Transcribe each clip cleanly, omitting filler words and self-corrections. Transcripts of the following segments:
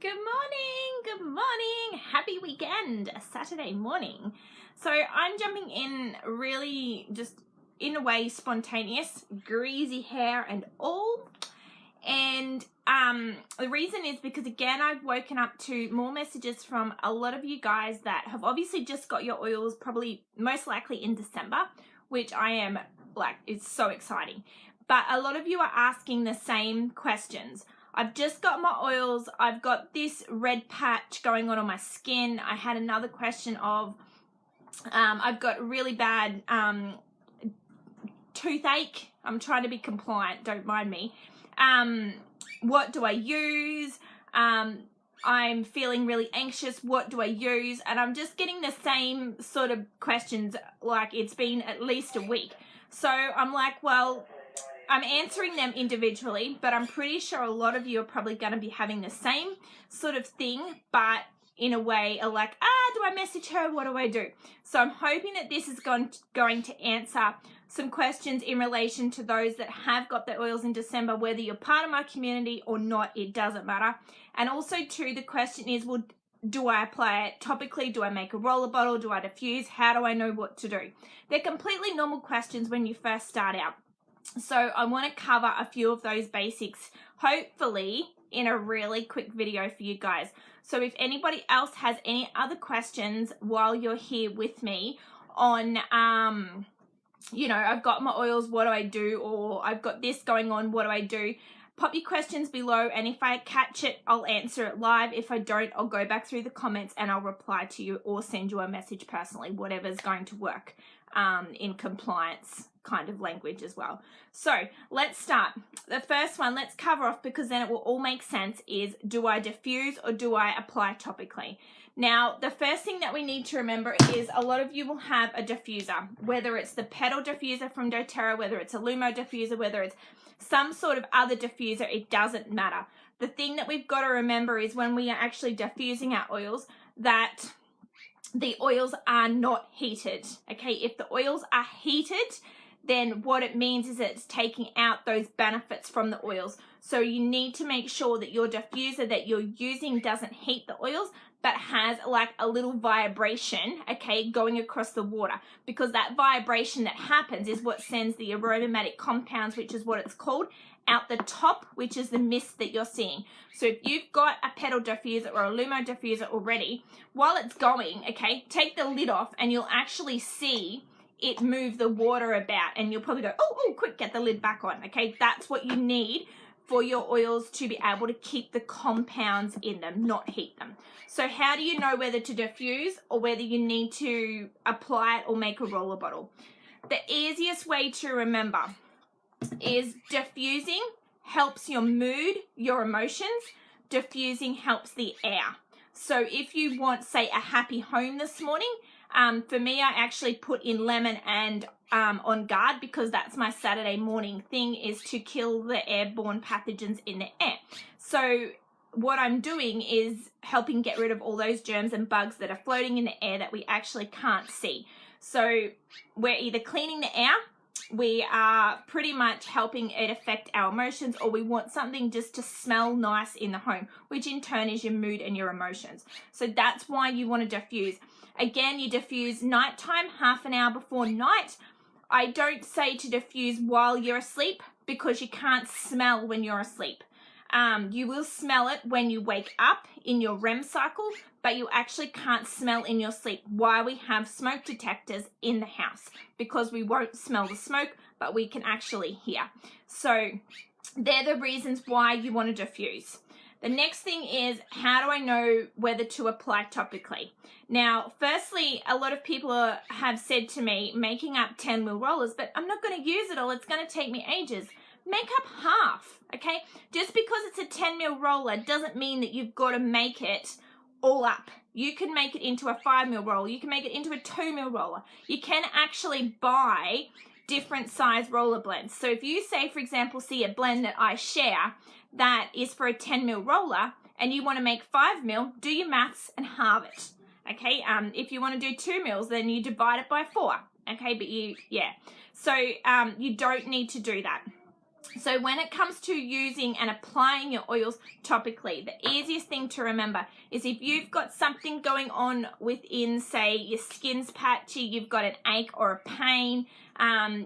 Good morning, happy weekend, a Saturday morning. So I'm jumping in really just in a way spontaneous, greasy hair and all. And the reason is because again, I've woken up to more messages from a lot of you guys that have obviously just got your oils probably most likely in December, which I am like, it's so exciting. But a lot of you are asking the same questions. I've just got my oils. I've got this red patch going on my skin. I had another question of, I've got really bad toothache. I'm trying to be compliant, don't mind me. What do I use? I'm feeling really anxious. What do I use? And I'm just getting the same sort of questions, like it's been at least a week. So I'm like, well, I'm answering them individually, but I'm pretty sure a lot of you are probably going to be having the same sort of thing, but in a way are like, do I message her? What do I do? So I'm hoping that this is going to answer some questions in relation to those that have got their oils in December, whether you're part of my community or not, it doesn't matter. And also too, the question is, well, do I apply it topically? Do I make a roller bottle? Do I diffuse? How do I know what to do? They're completely normal questions when you first start out. So I want to cover a few of those basics, hopefully in a really quick video for you guys. So if anybody else has any other questions while you're here with me on, you know, I've got my oils, what do I do? Or I've got this going on, what do I do? Pop your questions below, and if I catch it, I'll answer it live. If I don't, I'll go back through the comments and I'll reply to you or send you a message personally, whatever's going to work in compliance kind of language as well. So let's start. The first one, let's cover off because then it will all make sense, is do I diffuse or do I apply topically? Now, the first thing that we need to remember is a lot of you will have a diffuser, whether it's the petal diffuser from doTERRA, whether it's a Lumo diffuser, whether it's some sort of other diffuser, it doesn't matter. The thing that we've got to remember is when we are actually diffusing our oils, that the oils are not heated, okay? If the oils are heated, then what it means is it's taking out those benefits from the oils. So you need to make sure that your diffuser that you're using doesn't heat the oils, but has like a little vibration, okay, going across the water, because that vibration that happens is what sends the aromatic compounds, which is what it's called, out the top, which is the mist that you're seeing. So if you've got a petal diffuser or a Lumo diffuser already, while it's going, okay, take the lid off and you'll actually see it move the water about, and you'll probably go, oh, quick, get the lid back on, okay? That's what you need for your oils to be able to keep the compounds in them, not heat them. So how do you know whether to diffuse or whether you need to apply it or make a roller bottle? The easiest way to remember is diffusing helps your mood, your emotions. Diffusing helps the air. So if you want, say, a happy home this morning, for me, I actually put in lemon and On Guard, because that's my Saturday morning thing, is to kill the airborne pathogens in the air. So what I'm doing is helping get rid of all those germs and bugs that are floating in the air that we actually can't see. So we're either cleaning the air, we are pretty much helping it affect our emotions, or we want something just to smell nice in the home, which in turn is your mood and your emotions. So that's why you want to diffuse. Again, you diffuse nighttime, half an hour before night. I don't say to diffuse while you're asleep because you can't smell when you're asleep. You will smell it when you wake up in your REM cycle, but you actually can't smell in your sleep. Why we have smoke detectors in the house, because we won't smell the smoke, but we can actually hear. So they're the reasons why you want to diffuse. The next thing is, how do I know whether to apply topically? Now, firstly, a lot of people have said to me, making up 10 mil rollers, but I'm not going to use it all. It's going to take me ages. Make up half, okay? Just because it's a 10 mil roller doesn't mean that you've got to make it all up. You can make it into a 5 mil roller. You can make it into a 2 mil roller. You can actually buy different size roller blends. So if you say, for example, see a blend that I share that is for a 10 mil roller and you want to make 5 mil, do your maths and halve it, okay? If you want to do 2 mils, then you divide it by 4, okay? But so you don't need to do that. So when it comes to using and applying your oils topically, the easiest thing to remember is if you've got something going on within, say, your skin's patchy, you've got an ache or a pain,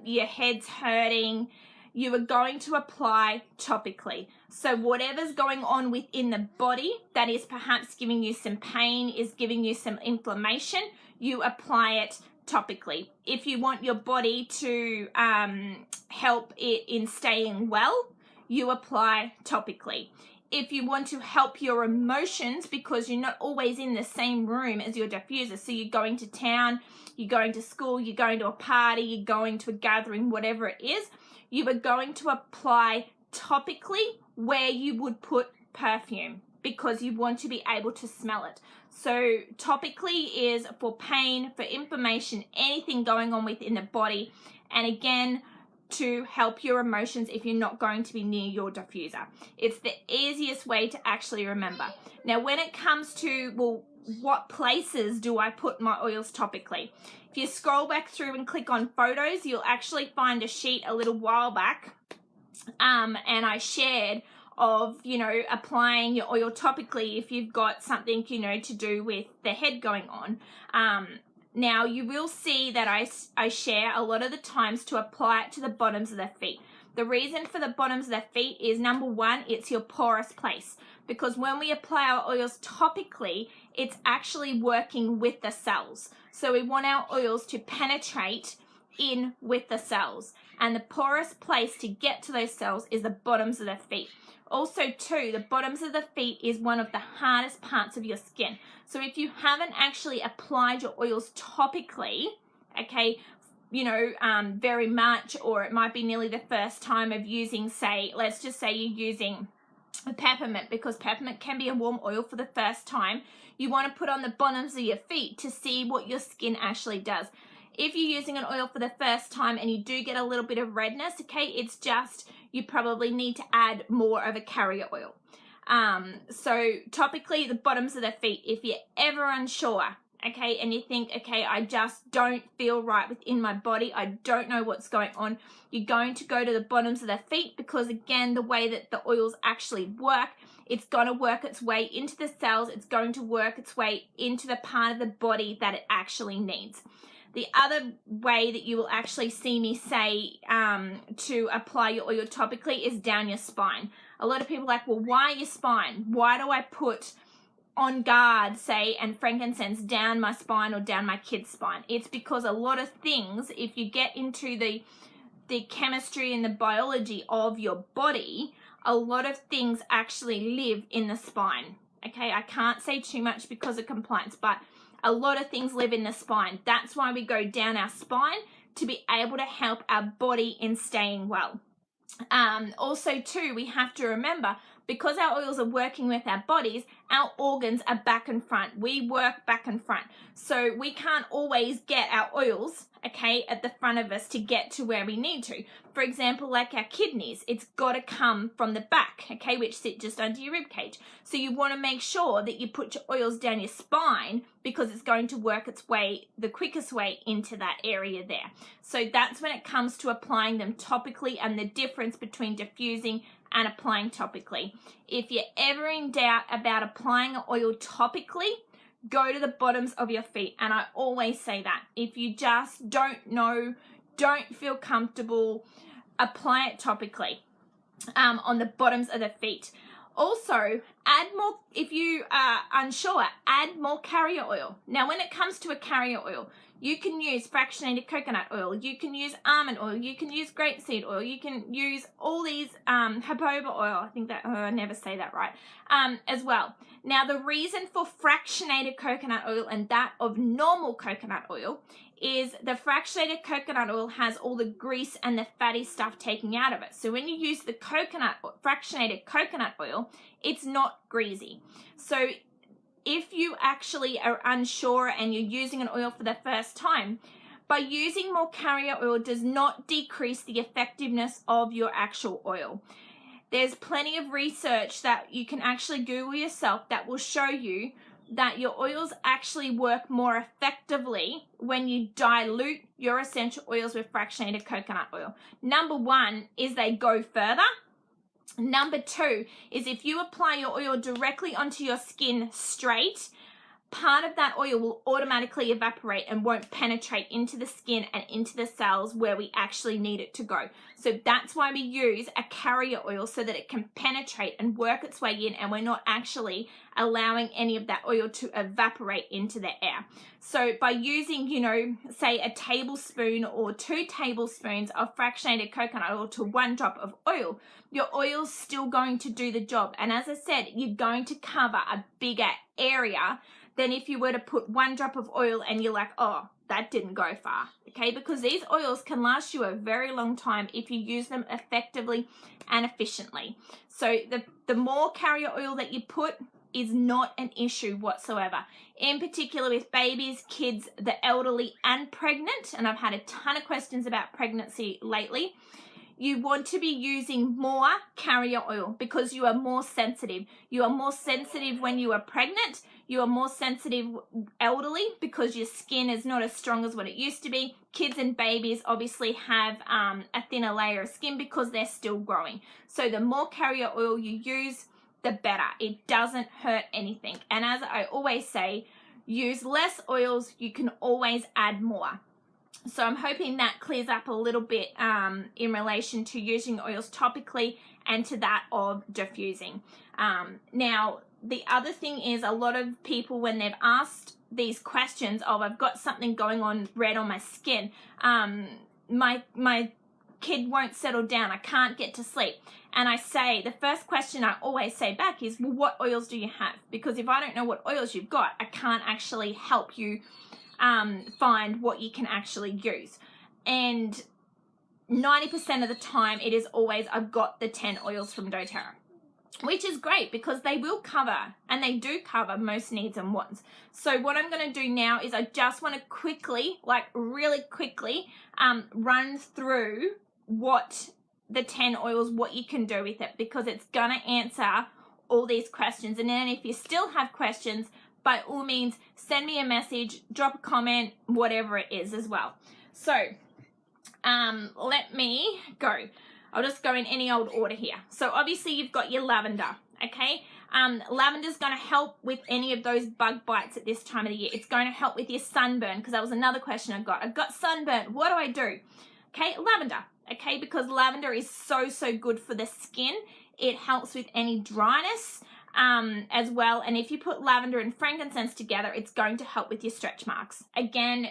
your head's hurting, you are going to apply topically. So whatever's going on within the body that is perhaps giving you some pain, is giving you some inflammation, you apply it topically. If you want your body to help it in staying well, you apply topically. If you want to help your emotions, because you're not always in the same room as your diffuser, so you're going to town, you're going to school, you're going to a party, you're going to a gathering, whatever it is, you are going to apply topically where you would put perfume, because you want to be able to smell it. So topically is for pain, for inflammation, anything going on within the body, and again, to help your emotions if you're not going to be near your diffuser. It's the easiest way to actually remember. Now, when it comes to, well, what places do I put my oils topically? If you scroll back through and click on photos, you'll actually find a sheet a little while back, and I shared of, you know, applying your oil topically if you've got something, you know, to do with the head going on. Now, you will see that I share a lot of the times to apply it to the bottoms of the feet. The reason for the bottoms of the feet is, number one, it's your porous place. Because when we apply our oils topically, it's actually working with the cells. So we want our oils to penetrate in with the cells. And the porous place to get to those cells is the bottoms of the feet. Also, too, the bottoms of the feet is one of the hardest parts of your skin. So if you haven't actually applied your oils topically, okay, you know, very much, or it might be nearly the first time of using, say, let's just say you're using a peppermint, because peppermint can be a warm oil for the first time, you want to put on the bottoms of your feet to see what your skin actually does. If you're using an oil for the first time and you do get a little bit of redness, okay, it's just you probably need to add more of a carrier oil. So topically, the bottoms of the feet, if you're ever unsure, okay, and you think, okay, I just don't feel right within my body, I don't know what's going on, you're going to go to the bottoms of the feet, because again, the way that the oils actually work, it's going to work its way into the cells, it's going to work its way into the part of the body that it actually needs. The other way that you will actually see me say to apply your oil topically is down your spine. A lot of people are like, well, why your spine? Why do I put On Guard, say, and frankincense down my spine or down my kid's spine? It's because a lot of things, if you get into the chemistry and the biology of your body, a lot of things actually live in the spine. Okay, I can't say too much because of compliance, but a lot of things live in the spine. That's why we go down our spine, to be able to help our body in staying well. Also, too, we have to remember, because our oils are working with our bodies, our organs are back and front. We work back and front. So we can't always get our oils, okay, at the front of us to get to where we need to. For example, like our kidneys, it's got to come from the back, okay, which sit just under your rib cage. So you want to make sure that you put your oils down your spine, because it's going to work its way, the quickest way, into that area there. So that's when it comes to applying them topically, and the difference between diffusing and applying topically. If you're ever in doubt about applying an oil topically, go to the bottoms of your feet. And I always say that. If you just don't know, don't feel comfortable, apply it topically on the bottoms of the feet. Also, add more, if you are unsure, add more carrier oil. Now, when it comes to a carrier oil, you can use fractionated coconut oil, you can use almond oil, you can use grapeseed oil, you can use all these jojoba oil, I think that, I never say that right, as well. Now, the reason for fractionated coconut oil and that of normal coconut oil is the fractionated coconut oil has all the grease and the fatty stuff taken out of it. So when you use the fractionated coconut oil, it's not greasy. So if you actually are unsure and you're using an oil for the first time, by using more carrier oil does not decrease the effectiveness of your actual oil. There's plenty of research that you can actually Google yourself that will show you that your oils actually work more effectively when you dilute your essential oils with fractionated coconut oil. Number one is they go further. Number two is if you apply your oil directly onto your skin straight, part of that oil will automatically evaporate and won't penetrate into the skin and into the cells where we actually need it to go. So that's why we use a carrier oil, so that it can penetrate and work its way in, and we're not actually allowing any of that oil to evaporate into the air. So by using, you know, say a tablespoon or 2 tablespoons of fractionated coconut oil to 1 drop of oil, your oil's still going to do the job. And as I said, you're going to cover a bigger area than if you were to put 1 drop of oil and you're like, oh, that didn't go far, okay? Because these oils can last you a very long time if you use them effectively and efficiently. So the more carrier oil that you put is not an issue whatsoever. In particular with babies, kids, the elderly, and pregnant, and I've had a ton of questions about pregnancy lately. You want to be using more carrier oil because you are more sensitive. You are more sensitive when you are pregnant. You are more sensitive elderly because your skin is not as strong as what it used to be. Kids and babies obviously have a thinner layer of skin because they're still growing. So the more carrier oil you use, the better. It doesn't hurt anything. And as I always say, use less oils, you can always add more. So I'm hoping that clears up a little bit in relation to using oils topically and to that of diffusing. Now, the other thing is a lot of people, when they've asked these questions of, I've got something going on red on my skin, my kid won't settle down, I can't get to sleep. And I say, the first question I always say back is, well, what oils do you have? Because if I don't know what oils you've got, I can't actually help you find what you can actually use. And 90% of the time it is always, I've got the 10 oils from doTERRA, which is great because they will cover, and they do cover, most needs and wants. So what I'm going to do now is I just want to quickly, like really quickly, run through what the 10 oils, what you can do with it, because it's going to answer all these questions. And then if you still have questions, by all means, send me a message, drop a comment, whatever it is as well. So let me go. I'll just go in any old order here. So obviously you've got your lavender, okay? Lavender's going to help with any of those bug bites at this time of the year. It's going to help with your sunburn, because that was another question I got. I've got sunburn. What do I do? Okay, lavender, okay? Because lavender is so good for the skin. It helps with any dryness as well. And if you put lavender and frankincense together, it's going to help with your stretch marks. Again,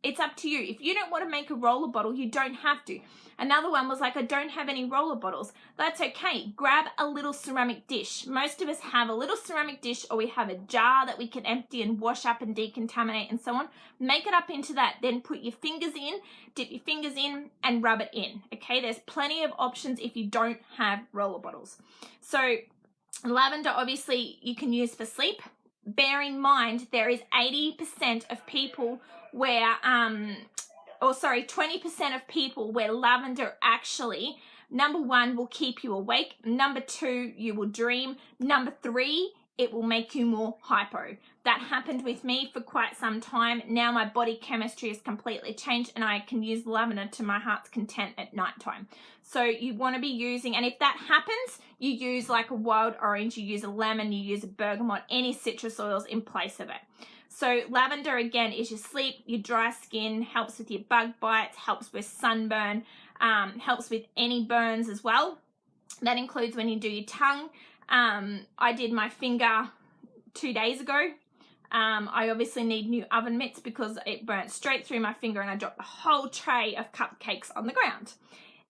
it's up to you. If you don't want to make a roller bottle, you don't have to. Another one was like, I don't have any roller bottles. That's okay. Grab a little ceramic dish. Most of us have a little ceramic dish, or we have a jar that we can empty and wash up and decontaminate and so on. Make it up into that. Then put your fingers in, dip your fingers in, and rub it in. Okay, there's plenty of options if you don't have roller bottles. So lavender, obviously, you can use for sleep. Bear in mind, there is 80% of people where 20% of people where lavender actually, number 1, will keep you awake. Number 2, you will dream. Number 3, it will make you more hypo. That happened with me for quite some time. Now my body chemistry has completely changed and I can use lavender to my heart's content at nighttime. So you want to be using, and if that happens, you use like a wild orange, you use a lemon, you use a bergamot, any citrus oils in place of it. So lavender, again, is your sleep, your dry skin, helps with your bug bites, helps with sunburn, helps with any burns as well. That includes when you do your tongue. I did my finger 2 days ago. I obviously need new oven mitts because it burnt straight through my finger and I dropped a whole tray of cupcakes on the ground.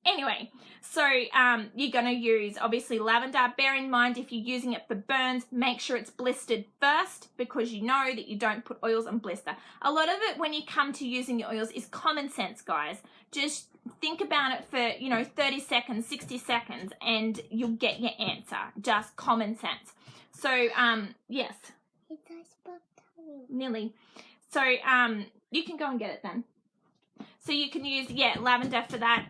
Anyway, so you're going to use, obviously, lavender. Bear in mind, if you're using it for burns, make sure it's blistered first, because you know that you don't put oils on blister. A lot of it, when you come to using your oils, is common sense, guys. Just think about it for, 30 seconds, 60 seconds, and you'll get your answer. Just common sense. So, yes. Nearly. So, you can go and get it then. So you can use, lavender for that,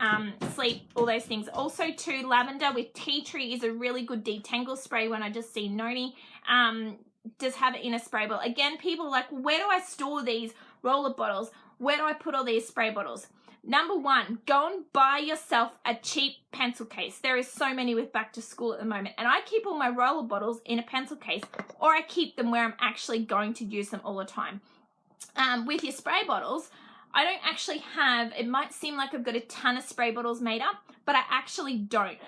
sleep, all those things. Also, too, lavender with tea tree is a really good detangle spray when I just see Noni. just have it in a spray bottle. Again, people are like, well, where do I store these roller bottles? Where do I put all these spray bottles? Number one, go and buy yourself a cheap pencil case. There is so many with back to school at the moment. And I keep all my roller bottles in a pencil case, or I keep them where I'm actually going to use them all the time. With your spray bottles, I don't actually have, it might seem like I've got a ton of spray bottles made up, but I actually don't.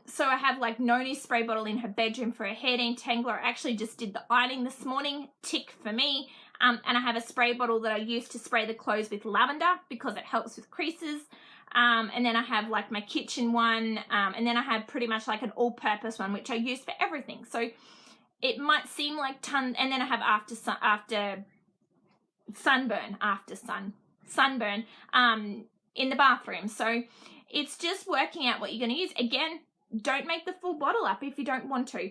So I have like Noni's spray bottle in her bedroom for a hair detangler. I actually just did the ironing this morning, tick for me. And I have a spray bottle that I use to spray the clothes with lavender because it helps with creases. And then I have like my kitchen one. And then I have pretty much like an all-purpose one, which I use for everything. So it might seem like tons. And then I have sunburn in the bathroom. So it's just working out what you're going to use. Again, don't make the full bottle up if you don't want to.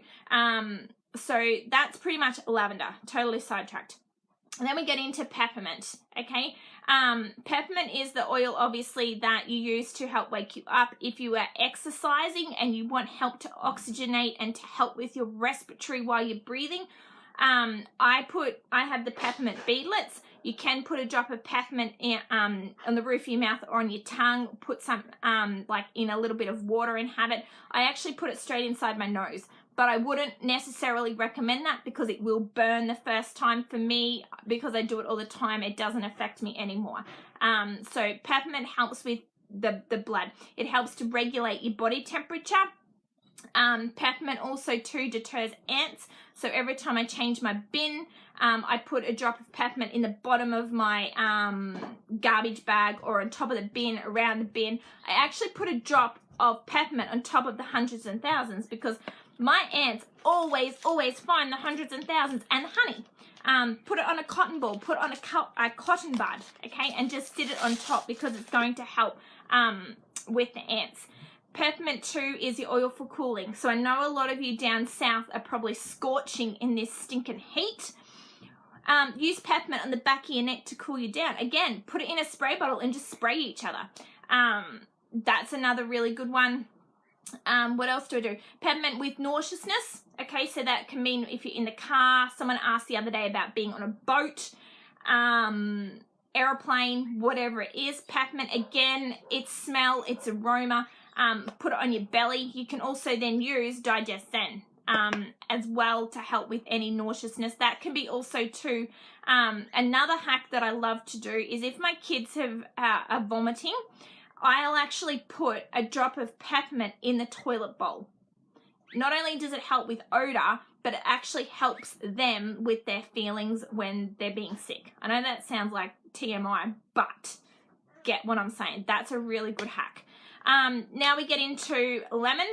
So that's pretty much lavender. Totally sidetracked. And then we get into peppermint, okay? Peppermint is the oil, obviously, that you use to help wake you up. If you are exercising and you want help to oxygenate and to help with your respiratory while you're breathing, I have the peppermint beadlets. You can put a drop of peppermint on the roof of your mouth or on your tongue. Put some like in a little bit of water and have it. I actually put it straight inside my nose, but I wouldn't necessarily recommend that because it will burn the first time. For me, because I do it all the time, it doesn't affect me anymore. So peppermint helps with the blood. It helps to regulate your body temperature. Peppermint also too deters ants. So every time I change my bin, I put a drop of peppermint in the bottom of my garbage bag or on top of the bin, around the bin. I actually put a drop of peppermint on top of the hundreds and thousands because my ants always find the hundreds and thousands and the honey. Put it on a cotton ball, put it on a cotton bud, okay, and just sit it on top because it's going to help with the ants. Peppermint too is your oil for cooling. So I know a lot of you down south are probably scorching in this stinking heat. Use peppermint on the back of your neck to cool you down. Again, put it in a spray bottle and just spray each other. That's another really good one. What else do I do? Peppermint with nauseousness. Okay, so that can mean if you're in the car. Someone asked the other day about being on a boat, airplane, whatever it is. Peppermint, again, its smell, its aroma. Put it on your belly. You can also then use Digest-Zen as well to help with any nauseousness. That can be also too. Another hack that I love to do is if my kids are vomiting, I'll actually put a drop of peppermint in the toilet bowl. Not only does it help with odor, but it actually helps them with their feelings when they're being sick. I know that sounds like TMI, but get what I'm saying. That's a really good hack. Now we get into lemon.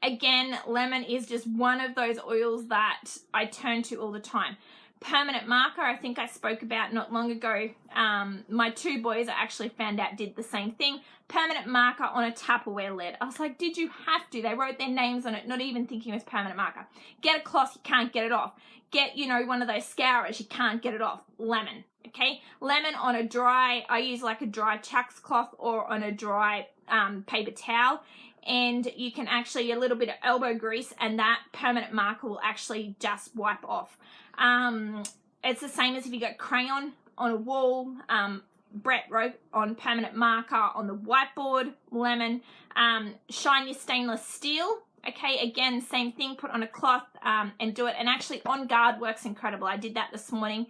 Again, lemon is just one of those oils that I turn to all the time. Permanent marker, I think I spoke about not long ago. My two boys I actually found out did the same thing. Permanent marker on a Tupperware lid. I was like, did you have to? They wrote their names on it, not even thinking it was permanent marker. Get a cloth, you can't get it off. Get, one of those scourers, you can't get it off. Lemon, okay? Lemon on a dry, I use like a dry Chuck's cloth or on a dry paper towel. And you can actually, a little bit of elbow grease and that permanent marker will actually just wipe off. It's the same as if you got crayon on a wall, Brett wrote on permanent marker on the whiteboard, lemon. Shine your stainless steel. Okay, again, same thing, put on a cloth and do it. And actually On Guard works incredible. I did that this morning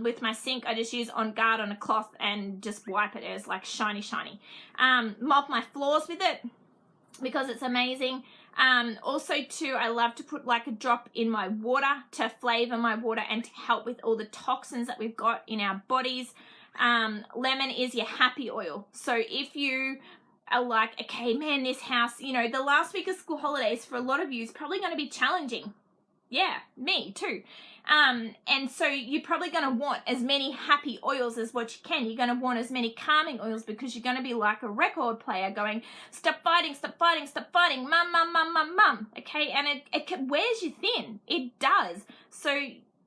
with my sink. I just use On Guard on a cloth and just wipe it. It's like shiny. Mop my floors with it because it's amazing. Also too, I love to put like a drop in my water to flavor my water and to help with all the toxins that we've got in our bodies. Lemon is your happy oil. So if you are like, okay, man, this house, the last week of school holidays for a lot of you is probably going to be challenging. Yeah, me too. And so you're probably going to want as many happy oils as what you can. You're going to want as many calming oils because you're going to be like a record player going, stop fighting, mum. Okay, and it wears you thin. It does. So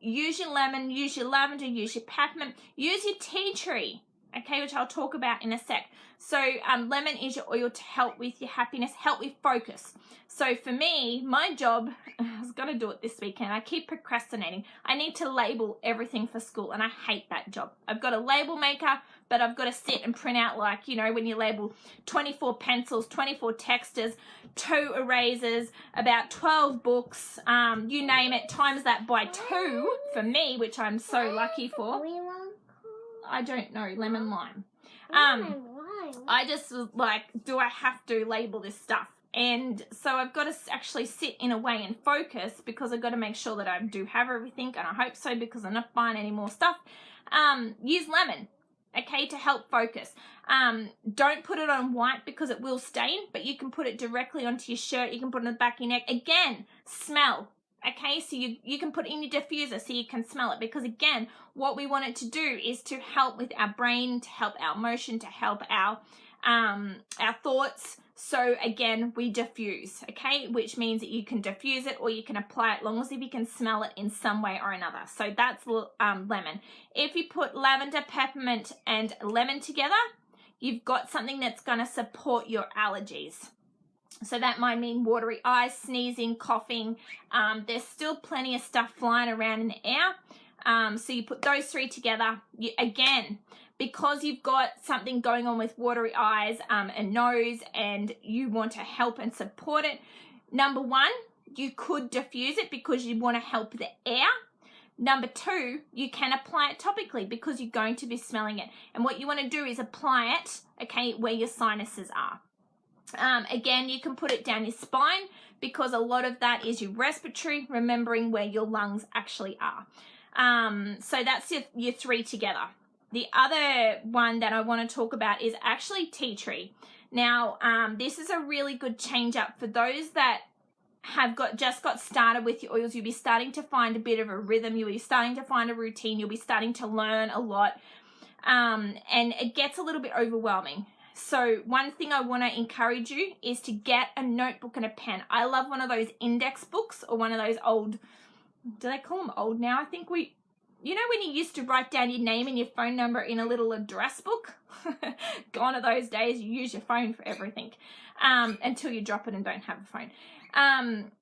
use your lemon, use your lavender, use your peppermint, use your tea tree. Okay, which I'll talk about in a sec. So lemon is your oil to help with your happiness, help with focus. So for me, my job, I was going to do it this weekend. I keep procrastinating. I need to label everything for school, and I hate that job. I've got a label maker, but I've got to sit and print out, like, you know, when you label 24 pencils, 24 texters, 2 erasers, about 12 books, you name it, times that by 2 for me, which I'm so lucky for. I don't know, lemon lime. I just was like, do I have to label this stuff? And so I've got to actually sit in a way and focus, because I've got to make sure that I do have everything, and I hope so, because I'm not buying any more stuff. Use lemon, okay, to help focus. Don't put it on white because it will stain, but you can put it directly onto your shirt. You can put it on the back of your neck. Again, smell. Okay, so you can put it in your diffuser so you can smell it, because again, what we want it to do is to help with our brain, to help our emotion, to help our thoughts. So again, we diffuse, okay, which means that you can diffuse it or you can apply it, long as if you can smell it in some way or another. So that's lemon. If you put lavender, peppermint, and lemon together, you've got something that's going to support your allergies. So that might mean watery eyes, sneezing, coughing. There's still plenty of stuff flying around in the air. So you put those 3 together. Again, because you've got something going on with watery eyes and nose, and you want to help and support it, number 1, you could diffuse it because you want to help the air. Number 2, you can apply it topically because you're going to be smelling it. And what you want to do is apply it, okay, where your sinuses are. Again, you can put it down your spine because a lot of that is your respiratory, remembering where your lungs actually are. So that's your 3 together. The other one that I want to talk about is actually tea tree. Now, this is a really good change up for those that have just got started with your oils. You'll be starting to find a bit of a rhythm. You'll be starting to find a routine. You'll be starting to learn a lot. And it gets a little bit overwhelming. So one thing I want to encourage you is to get a notebook and a pen. I love one of those index books, or one of those old, do they call them old now? I think you know when you used to write down your name and your phone number in a little address book? Gone are those days. You use your phone for everything until you drop it and don't have a phone.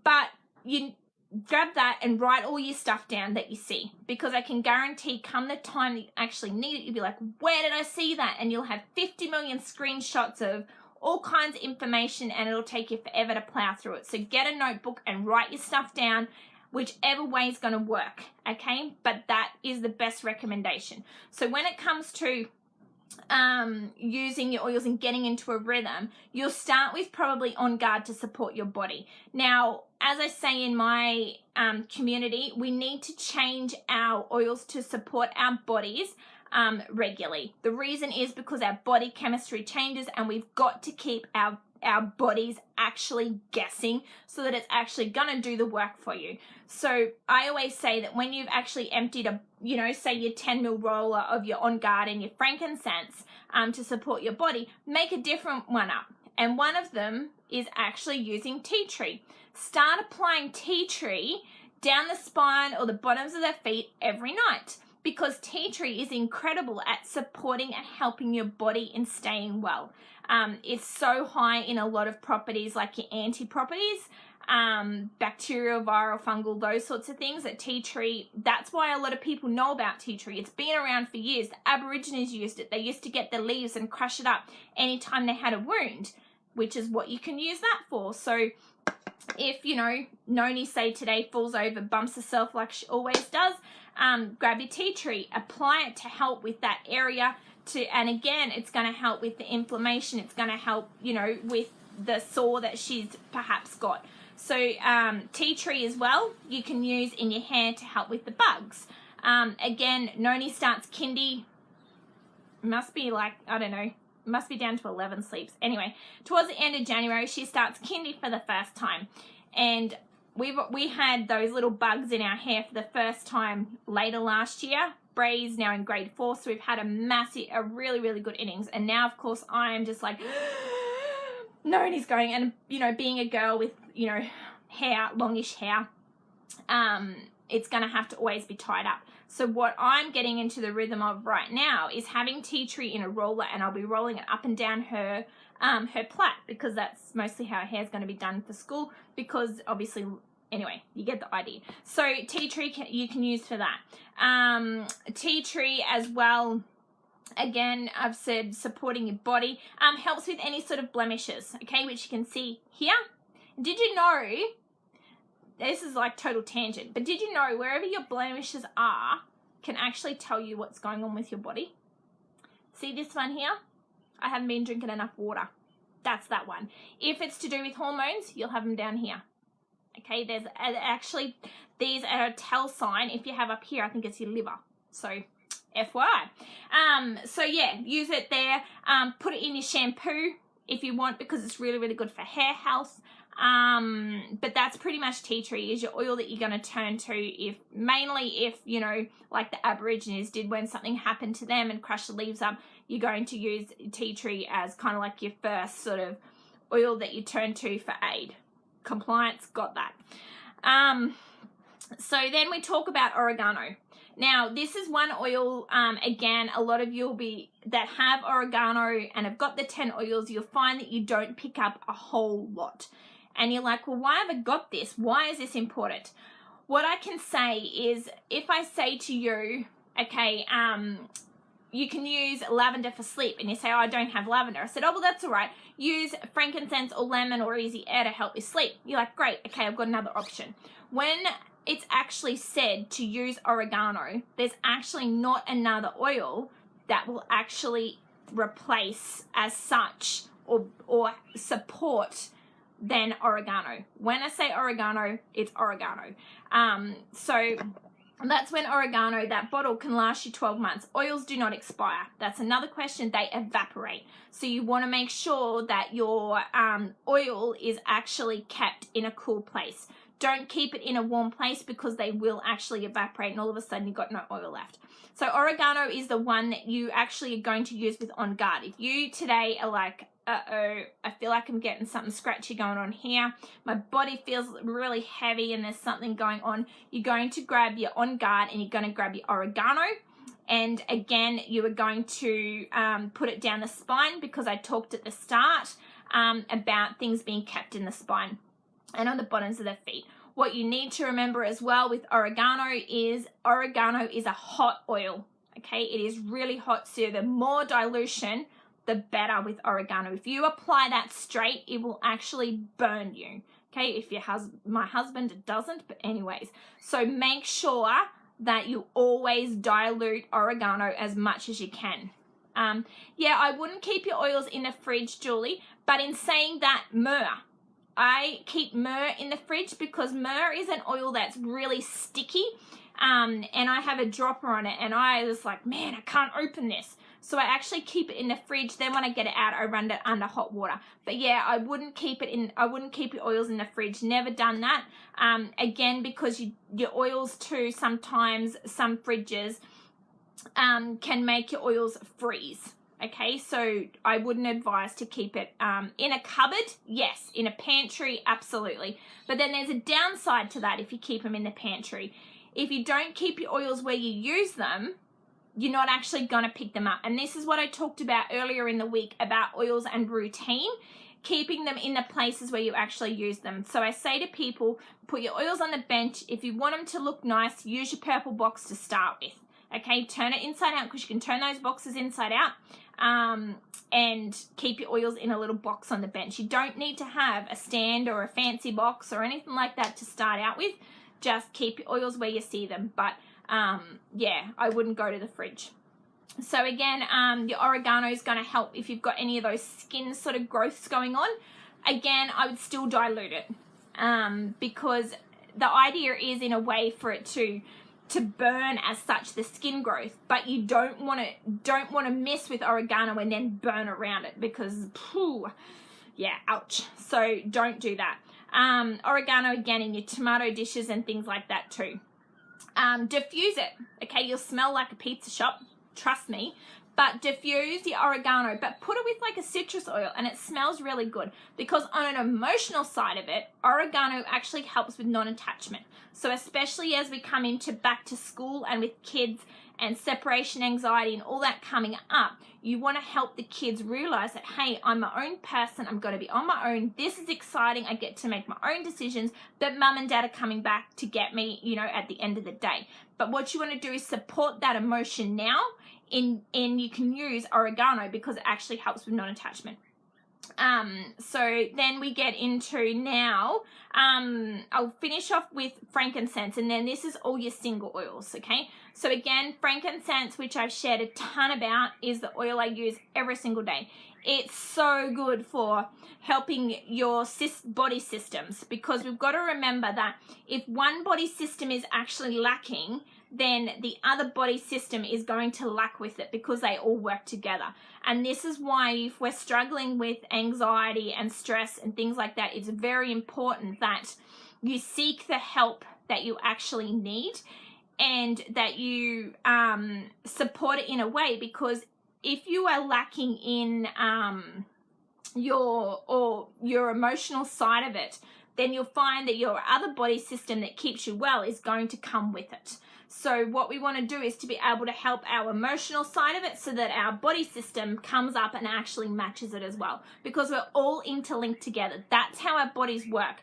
But you grab that and write all your stuff down that you see, because I can guarantee come the time that you actually need it, you'll be like, where did I see that? And you'll have 50 million screenshots of all kinds of information, and it'll take you forever to plow through it. So get a notebook and write your stuff down, whichever way is going to work, okay? But that is the best recommendation. So when it comes to using your oils and getting into a rhythm, you'll start with probably On Guard to support your body. Now, as I say in my community, we need to change our oils to support our bodies regularly. The reason is because our body chemistry changes, and we've got to keep our bodies actually guessing so that it's actually going to do the work for you. So I always say that when you've actually emptied say your 10 ml roller of your On Guard and your frankincense to support your body, make a different one up. And one of them is actually using tea tree. Start applying tea tree down the spine or the bottoms of their feet every night, because tea tree is incredible at supporting and helping your body in staying well. It's so high in a lot of properties, like your anti-properties, bacterial, viral, fungal, those sorts of things, that tea tree, that's why a lot of people know about tea tree. It's been around for years. The Aborigines used it. They used to get the leaves and crush it up anytime they had a wound, which is what you can use that for. So if, Noni, say today, falls over, bumps herself like she always does, grab your tea tree, apply it to help with that area, and again, it's going to help with the inflammation. It's going to help, with the sore that she's perhaps got. So tea tree as well, you can use in your hair to help with the bugs. Again, Noni starts kindy, must be like, I don't know, must be down to 11 sleeps. Anyway, towards the end of January, she starts kindy for the first time. And we had those little bugs in our hair for the first time later last year. Bray's now in grade 4, so we've had a really, really good innings. And now, of course, I am just like, Noni's going, and, being a girl with, hair, longish hair, it's going to have to always be tied up. So what I'm getting into the rhythm of right now is having tea tree in a roller, and I'll be rolling it up and down her plait, because that's mostly how her hair's going to be done for school, because obviously Anyway, you get the idea. So tea tree you can use for that. Tea tree as well, again, I've said supporting your body, helps with any sort of blemishes, okay, which you can see here. Did you know, this is like total tangent, but did you know wherever your blemishes are can actually tell you what's going on with your body? See this one here? I haven't been drinking enough water. That's that one. If it's to do with hormones, you'll have them down here. Okay, there's actually, these are a tell sign. If you have up here, I think it's your liver. So, FYI. So yeah, use it there. Put it in your shampoo if you want, because it's really, really good for hair health. But that's pretty much tea tree is your oil that you're going to turn to mainly if, you know, like the Aborigines did when something happened to them and crushed the leaves up, you're going to use tea tree as kind of like your first sort of oil that you turn to for aid. Compliance, got that. So then we talk about oregano. Now, this is one oil, again, a lot of you that have oregano and have got the 10 oils, you'll find that you don't pick up a whole lot. And you're like, well, why have I got this? Why is this important? What I can say is, if I say to you, okay, you can use lavender for sleep, and you say, oh, I don't have lavender. I said, oh, well, that's all right. Use frankincense or lemon or easy air to help you sleep. You're like, great, okay, I've got another option. When it's actually said to use oregano, there's actually not another oil that will actually replace as such or support than oregano. When I say oregano, it's oregano. So that's when oregano, that bottle can last you 12 months. Oils do not expire. That's another question. They evaporate. So you want to make sure that your oil is actually kept in a cool place. Don't keep it in a warm place because they will actually evaporate and all of a sudden you've got no oil left. So oregano is the one that you actually are going to use with On Guard. If you today are like, uh-oh, I feel like I'm getting something scratchy going on here, my body feels really heavy and there's something going on, you're going to grab your On Guard and you're going to grab your oregano. And again, you are going to put it down the spine, because I talked at the start about things being kept in the spine and on the bottoms of the feet. What you need to remember as well with oregano is a hot oil, okay? It is really hot, so the more dilution, the better with oregano. If you apply that straight, it will actually burn you, okay? If my husband, it doesn't, but anyways. So make sure that you always dilute oregano as much as you can. Yeah, I wouldn't keep your oils in the fridge, Julie, but in saying that, myrrh. I keep myrrh in the fridge because myrrh is an oil that's really sticky, and I have a dropper on it, and I was like, man, I can't open this. So I actually keep it in the fridge. Then when I get it out, I run it under hot water. But yeah, I wouldn't keep your oils in the fridge. Never done that. Again, because your oils too, sometimes some fridges can make your oils freeze. Okay, so I wouldn't advise to keep it in a cupboard. Yes, in a pantry, absolutely. But then there's a downside to that if you keep them in the pantry. If you don't keep your oils where you use them, you're not actually going to pick them up. And this is what I talked about earlier in the week about oils and routine, keeping them in the places where you actually use them. So I say to people, put your oils on the bench. If you want them to look nice, use your purple box to start with. Okay, turn it inside out, because you can turn those boxes inside out, and keep your oils in a little box on the bench. You don't need to have a stand or a fancy box or anything like that to start out with. Just keep your oils where you see them. But yeah, I wouldn't go to the fridge. So again, your oregano is going to help if you've got any of those skin sort of growths going on. Again, I would still dilute it, because the idea is in a way for it to burn as such the skin growth, but you don't want to mess with oregano and then burn around it, because yeah, ouch. So don't do that. Oregano again in your tomato dishes and things like that too. Diffuse it. Okay, you'll smell like a pizza shop, trust me. But diffuse your oregano, but put it with like a citrus oil, and it smells really good, because on an emotional side of it, oregano actually helps with non-attachment. So especially as we come into back to school and with kids and separation anxiety and all that coming up, you want to help the kids realize that, hey, I'm my own person, I'm going to be on my own, this is exciting, I get to make my own decisions, but mum and dad are coming back to get me, you know, at the end of the day. But what you want to do is support that emotion now, and you can use oregano because it actually helps with non-attachment. So then we get into now, I'll finish off with frankincense, and then this is all your single oils, okay? So again, frankincense, which I've shared a ton about, is the oil I use every single day. It's so good for helping your body systems, because we've got to remember that if one body system is actually lacking, then the other body system is going to lack with it, because they all work together. And this is why if we're struggling with anxiety and stress and things like that, it's very important that you seek the help that you actually need, and that you support it in a way, because if you are lacking in your emotional side of it, then you'll find that your other body system that keeps you well is going to come with it. So what we want to do is to be able to help our emotional side of it so that our body system comes up and actually matches it as well, because we're all interlinked together. That's how our bodies work.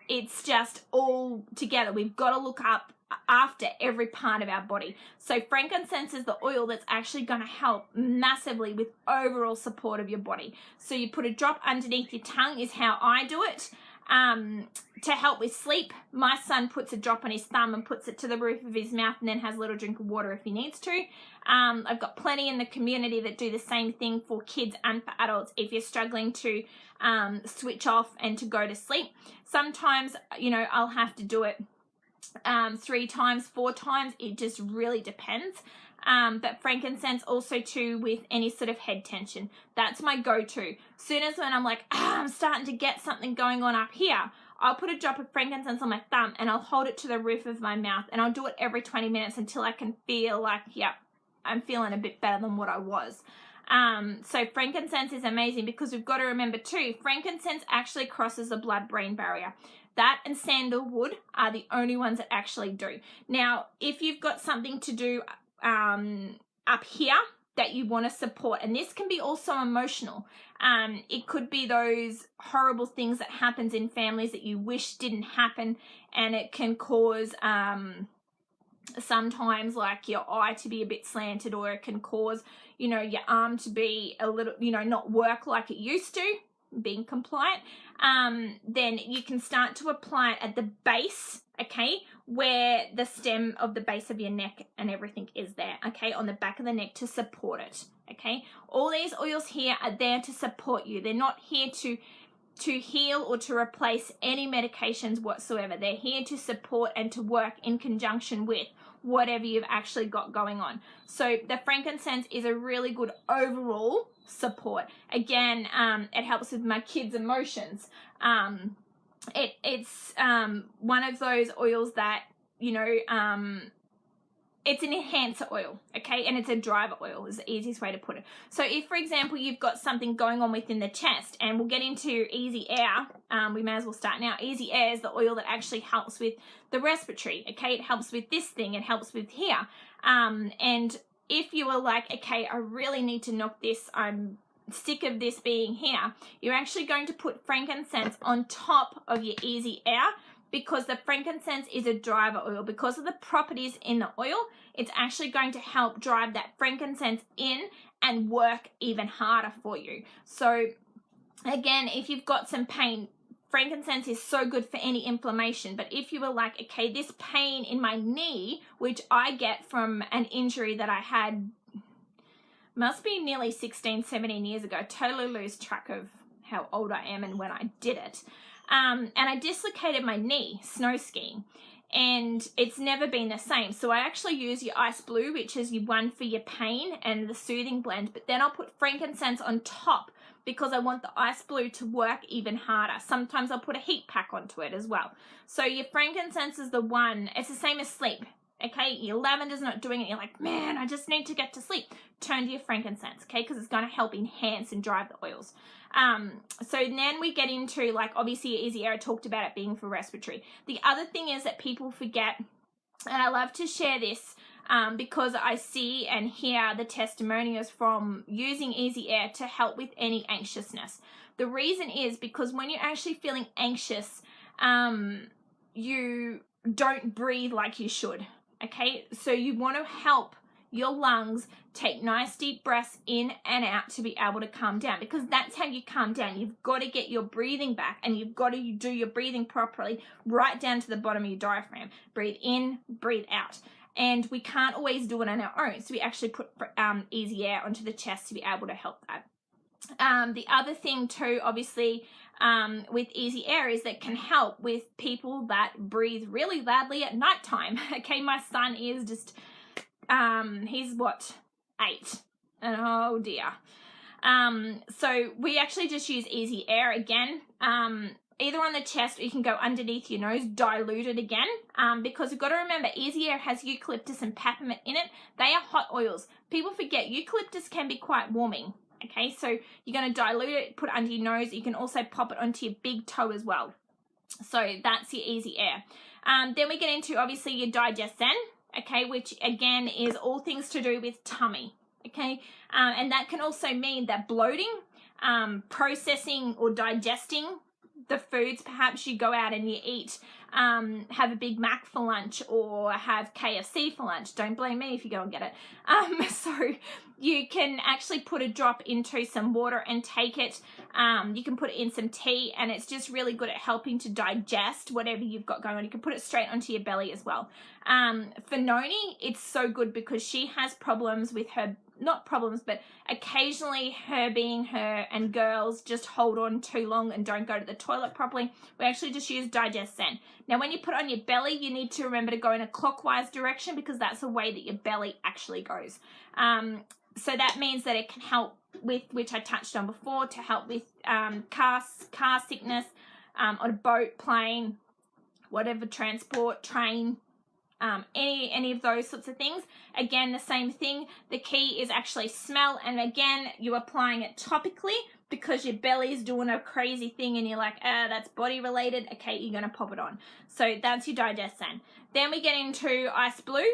It's just all together. We've got to look up after every part of our body. So frankincense is the oil that's actually going to help massively with overall support of your body. So you put a drop underneath your tongue is how I do it. To help with sleep, my son puts a drop on his thumb and puts it to the roof of his mouth, and then has a little drink of water if he needs to. I've got plenty in the community that do the same thing for kids and for adults if you're struggling to switch off and to go to sleep. Sometimes, you know, I'll have to do it 3 times, 4 times. It just really depends. But frankincense also too with any sort of head tension. That's my go-to. Soon as when I'm like, I'm starting to get something going on up here, I'll put a drop of frankincense on my thumb and I'll hold it to the roof of my mouth, and I'll do it every 20 minutes until I can feel like, yep, I'm feeling a bit better than what I was. So frankincense is amazing, because we've got to remember too, frankincense actually crosses the blood-brain barrier. That and sandalwood are the only ones that actually do. Now, if you've got something to do up here that you want to support, and this can be also emotional. It could be those horrible things that happens in families that you wish didn't happen, and it can cause sometimes like your eye to be a bit slanted, or it can cause, you know, your arm to be a little, you know, not work like it used to, being compliant. Then you can start to apply it at the base, okay, where the stem of the base of your neck and everything is there, okay, on the back of the neck to support it, okay. All these oils here are there to support you. They're not here to heal or to replace any medications whatsoever. They're here to support and to work in conjunction with whatever you've actually got going on. So the frankincense is a really good overall support. Again, it helps with my kids' emotions. It's one of those oils that, you know, it's an enhancer oil, okay, and it's a driver oil is the easiest way to put it. So if, for example, you've got something going on within the chest, and we'll get into Easy Air, we may as well start now. Easy Air is the oil that actually helps with the respiratory, okay, it helps with this thing, it helps with here, and if you are like, okay, I really need to knock this, I'm sick of this being here, you're actually going to put frankincense on top of your Easy Air, because the frankincense is a driver oil. Because of the properties in the oil, it's actually going to help drive that frankincense in and work even harder for you. So again, if you've got some pain, frankincense is so good for any inflammation. But if you were like, okay, this pain in my knee, which I get from an injury that I had, must be nearly 16, 17 years ago. I totally lose track of how old I am and when I did it. And I dislocated my knee snow skiing, and it's never been the same. So I actually use your ice blue, which is your one for your pain and the soothing blend, but then I'll put frankincense on top because I want the ice blue to work even harder. Sometimes I'll put a heat pack onto it as well. So your frankincense is the one, it's the same as sleep. Okay, your lavender's not doing it. You're like, man, I just need to get to sleep. Turn to your frankincense, okay, because it's going to help enhance and drive the oils. So then we get into, like, obviously Easy Air, I talked about it being for respiratory. The other thing is that people forget, and I love to share this, because I see and hear the testimonials from using Easy Air to help with any anxiousness. The reason is because when you're actually feeling anxious, you don't breathe like you should, okay? So you want to help your lungs take nice deep breaths in and out to be able to calm down, because that's how you calm down. You've got to get your breathing back, and you've got to do your breathing properly right down to the bottom of your diaphragm. Breathe in, breathe out. And we can't always do it on our own, so we actually put Easy Air onto the chest to be able to help that. The other thing too, obviously, with Easy Air is that can help with people that breathe really loudly at nighttime. Okay, my son is just, he's what, 8, and oh dear. So we actually just use Easy Air again, either on the chest, or you can go underneath your nose, dilute it again, because you've got to remember, Easy Air has eucalyptus and peppermint in it. They are hot oils. People forget eucalyptus can be quite warming. Okay, so you're going to dilute it, put it under your nose. You can also pop it onto your big toe as well. So that's your Easy Air. Then we get into, obviously, your Digesten, okay, which again is all things to do with tummy, okay? And that can also mean that bloating, processing or digesting the foods. Perhaps you go out and you eat, have a Big Mac for lunch or have KFC for lunch. Don't blame me if you go and get it. So you can actually put a drop into some water and take it. You can put it in some tea, and it's just really good at helping to digest whatever you've got going on. You can put it straight onto your belly as well. For Noni, it's so good because she has problems with her, not problems, but occasionally her being her and girls just hold on too long and don't go to the toilet properly. We actually just use Digesten. Now, when you put it on your belly, you need to remember to go in a clockwise direction, because that's the way that your belly actually goes. So that means that it can help with, which I touched on before, to help with car sickness, on a boat, plane, whatever, transport, train, any of those sorts of things. Again, the same thing. The key is actually smell, and again, you're applying it topically because your belly is doing a crazy thing and you're like, that's body related. Okay, you're going to pop it on. So that's your Digesten. Then we get into Ice Blue,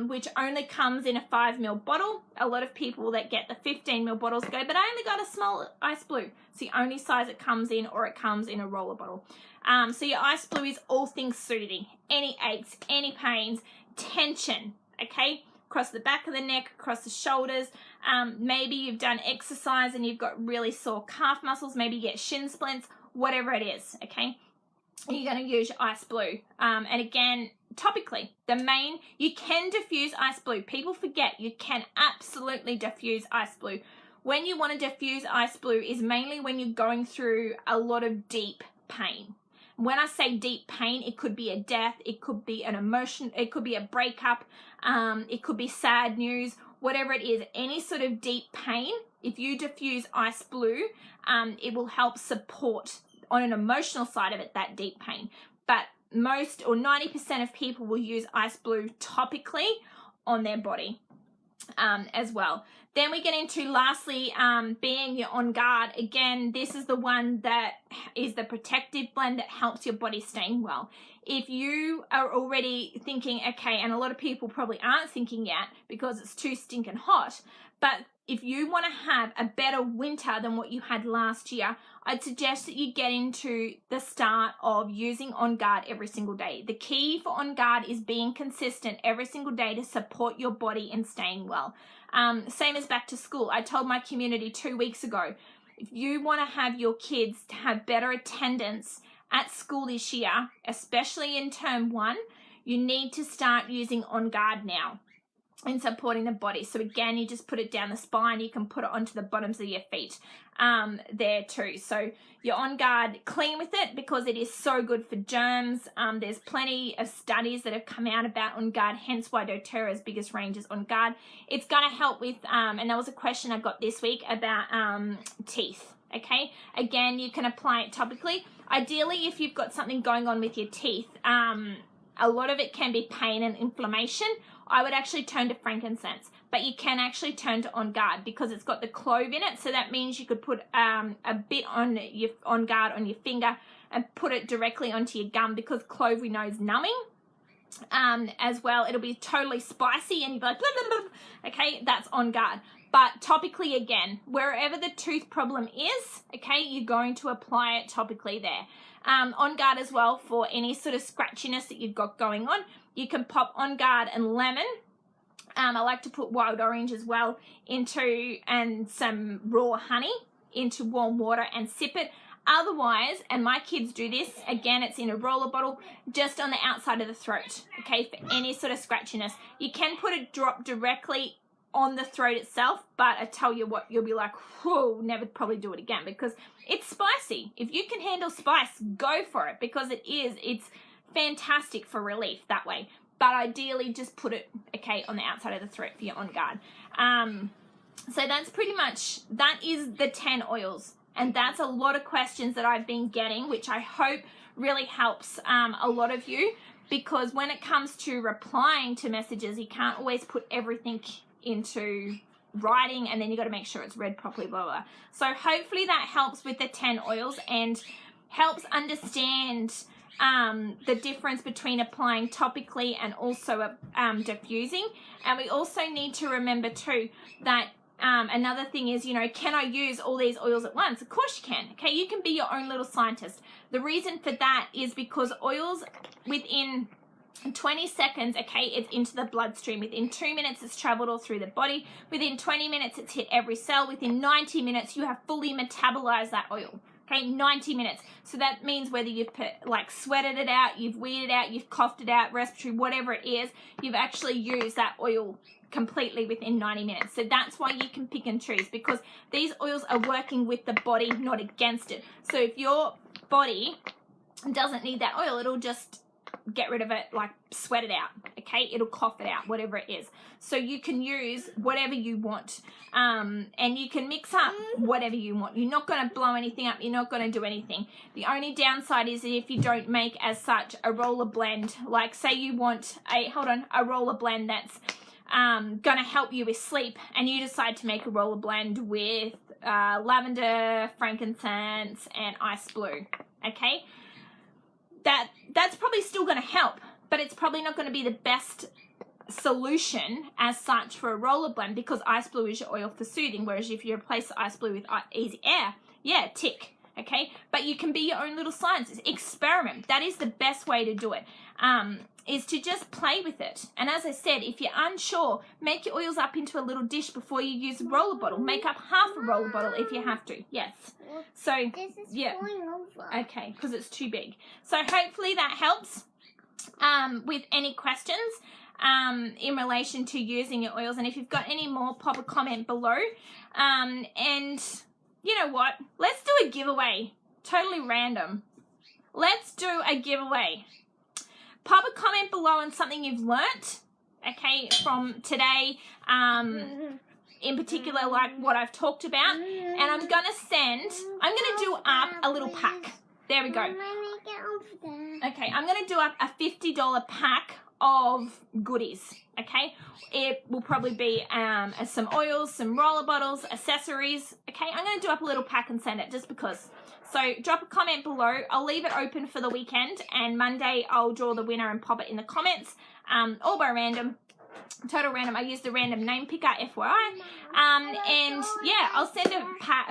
which only comes in a 5 ml bottle. A lot of people that get the 15 ml bottles go, but I only got a small Ice Blue. It's the only size it comes in, or it comes in a roller bottle. So your Ice Blue is all things soothing. Any aches, any pains, tension, okay? Across the back of the neck, across the shoulders. Maybe you've done exercise and you've got really sore calf muscles. Maybe you get shin splints, whatever it is, okay? You're going to use your Ice Blue. And again, topically, you can diffuse Ice Blue. People forget you can absolutely diffuse Ice Blue. When you want to diffuse Ice Blue is mainly when you're going through a lot of deep pain. When I say deep pain, it could be a death, it could be an emotion, it could be a breakup, it could be sad news, whatever it is, any sort of deep pain. If you diffuse Ice Blue, it will help support on an emotional side of it, that deep pain. But most or 90% of people will use Ice Blue topically on their body as well. Then we get into, lastly, being your On Guard. Again, this is the one that is the protective blend that helps your body staying well. If you are already thinking, okay, and a lot of people probably aren't thinking yet because it's too stinking hot, but if you want to have a better winter than what you had last year, I'd suggest that you get into the start of using On Guard every single day. The key for On Guard is being consistent every single day to support your body in staying well. Same as back to school. I told my community 2 weeks ago, if you want to have your kids to have better attendance at school this year, especially in term 1, you need to start using On Guard now in supporting the body. So again, you just put it down the spine. You can put it onto the bottoms of your feet there too. So you're On Guard, clean with it because it is so good for germs. There's plenty of studies that have come out about On Guard, hence why doTERRA's biggest range is On Guard. It's going to help with, and that was a question I got this week about teeth. Okay, again, you can apply it topically. Ideally, if you've got something going on with your teeth, a lot of it can be pain and inflammation. I would actually turn to frankincense, but you can actually turn to On Guard because it's got the clove in it. So that means you could put a bit on your On Guard on your finger and put it directly onto your gum, because clove we know is numbing. as well. It'll be totally spicy and you'll be like, blah, blah, blah. Okay, that's On Guard. But topically, again, wherever the tooth problem is, okay, you're going to apply it topically there. On Guard as well for any sort of scratchiness that you've got going on. You can pop On Guard and lemon. I like to put wild orange as well into, and some raw honey into warm water and sip it. Otherwise, and my kids do this, again, it's in a roller bottle, just on the outside of the throat, okay, for any sort of scratchiness. You can put a drop directly on the throat itself, but I tell you what, you'll be like, whoa, never probably do it again, because it's spicy. If you can handle spice, go for it, because it's fantastic for relief that way. But ideally, just put it, okay, on the outside of the throat for your On Guard. So that's pretty much, that is the 10 oils. And that's a lot of questions that I've been getting, which I hope really helps a lot of you, because when it comes to replying to messages, you can't always put everything into writing, and then you got to make sure it's read properly, blah, blah, blah. So hopefully that helps with the 10 oils and helps understand the difference between applying topically and also diffusing. And we also need to remember too that another thing is, you know, can I use all these oils at once? Of course you can. Okay, you can be your own little scientist. The reason for that is because oils, within 20 seconds, okay, it's into the bloodstream. Within 2 minutes, it's traveled all through the body. Within 20 minutes, it's hit every cell. Within 90 minutes, you have fully metabolized that oil. Okay, 90 minutes. So that means whether you've sweated it out, you've weeded out, you've coughed it out, respiratory, whatever it is, you've actually used that oil completely within 90 minutes. So that's why you can pick and choose, because these oils are working with the body, not against it. So if your body doesn't need that oil, it'll just get rid of it, like sweat it out, okay? It'll cough it out, whatever it is. So you can use whatever you want, and you can mix up whatever you want. You're not going to blow anything up. You're not going to do anything. The only downside is if you don't make as such a roller blend, like say you want a roller blend that's going to help you with sleep, and you decide to make a roller blend with lavender, frankincense, and ice blue, okay? That's probably still going to help, but it's probably not going to be the best solution as such for a roller blend, because ice blue is your oil for soothing, whereas if you replace the ice blue with easy air, yeah, tick, okay? But you can be your own little scientist. Experiment. That is the best way to do it, is to just play with it. And as I said, if you're unsure, make your oils up into a little dish before you use a roller bottle. Make up half a roller bottle if you have to. Yes. So, this is yeah. going over. Okay, because it's too big. So hopefully that helps with any questions in relation to using your oils. And if you've got any more, pop a comment below. And you know what? Let's do a giveaway. Totally random. Let's do a giveaway. Pop a comment below on something you've learnt, okay, from today, in particular, like what I've talked about. And I'm going to do up a little pack. There we go. Okay, I'm going to do up a $50 pack of goodies, okay? It will probably be some oils, some roller bottles, accessories, okay? I'm going to do up a little pack and send it just because. So drop a comment below. I'll leave it open for the weekend, and Monday I'll draw the winner and pop it in the comments, all by random. Total random. I used the random name picker, FYI. And yeah, I'll send a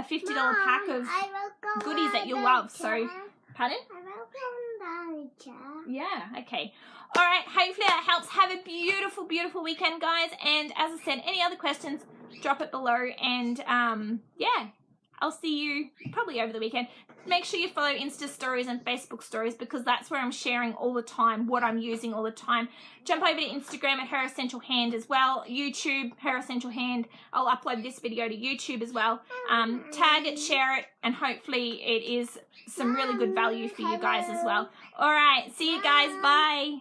$50 pack of goodies that you'll love. So, pardon? Yeah, okay. All right, hopefully that helps. Have a beautiful, beautiful weekend, guys. And as I said, any other questions, drop it below. And yeah, I'll see you probably over the weekend. Make sure you follow Insta stories and Facebook stories, because that's where I'm sharing all the time what I'm using all the time. Jump over to Instagram at heressentialhand as well. YouTube, heressentialhand. I'll upload this video to YouTube as well. Tag it, share it, and hopefully it is some really good value for you guys as well. All right, see you guys. Bye.